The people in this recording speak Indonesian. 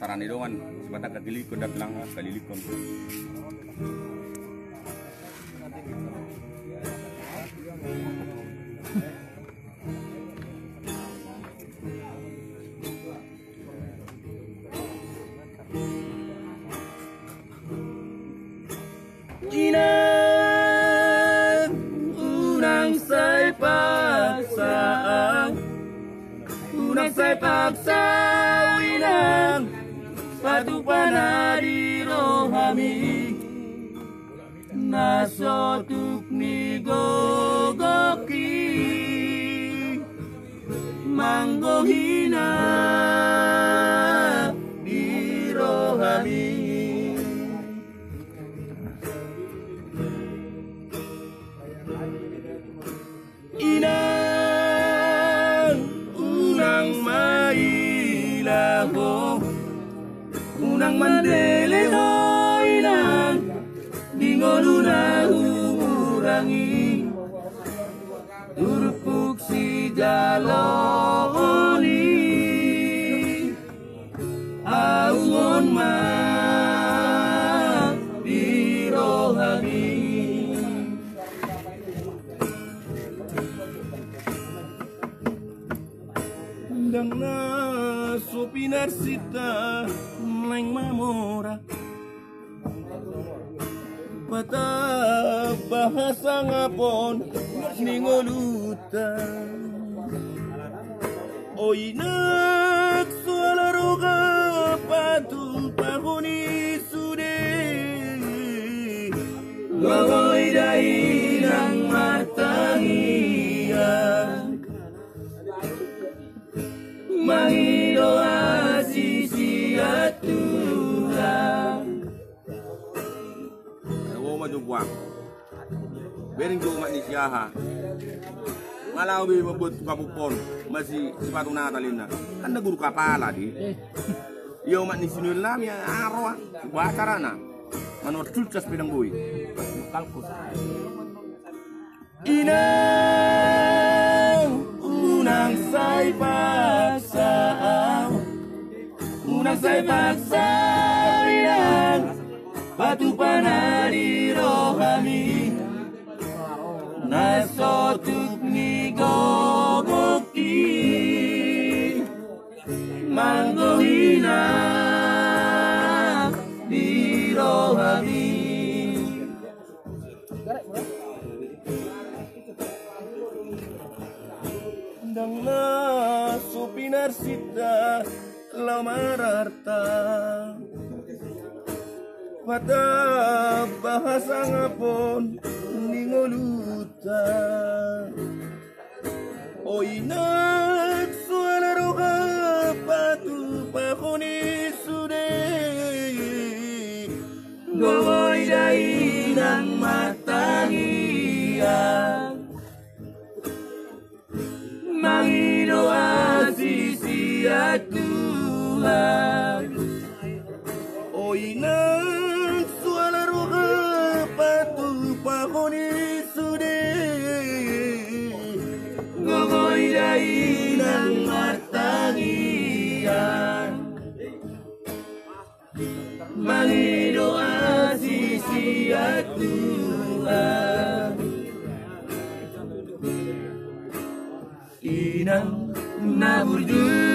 parani doan sebatang katilikon dan bilang kalilikon. Inang unang say pagsaan, unang say pagsaw inang patupan di rohami nasotuk ni gogoki manggohina di rohami. Inang unang mailaho, unang mandeleho inang dingoluna umurangi turpuk si jaloni auon ma dirohani. Dang na sopinar sita neng mamora pata bahasa ngapon ningoluta oinak suara roga patu pahuni sude gogoy dai nang matangian mangido asisi aturan. Wo ma jugwang. Bering jo mat ni siaha. Malau bi mabut kapupon masih sepatu natalina. Kan da guru kapala di. Yo mat ni sinul lam ya arwa bacarana. Manor tulcas pedang boy. Kalkus. Inang unang say pagsaan, unang say pagsaw inang patupan di rohami nasotuk ni gogoki manggohina di rohami. Dang na sopinar sita lamararta pada bahasa ngapon ningoluta oinak suara roga patu pahoni sude gogoy dai nang matangian mangido asisi atuhan oinak suara roga patu pahoni sude gogoy dai nang matangian mangido asisi atuhan. Inang na burju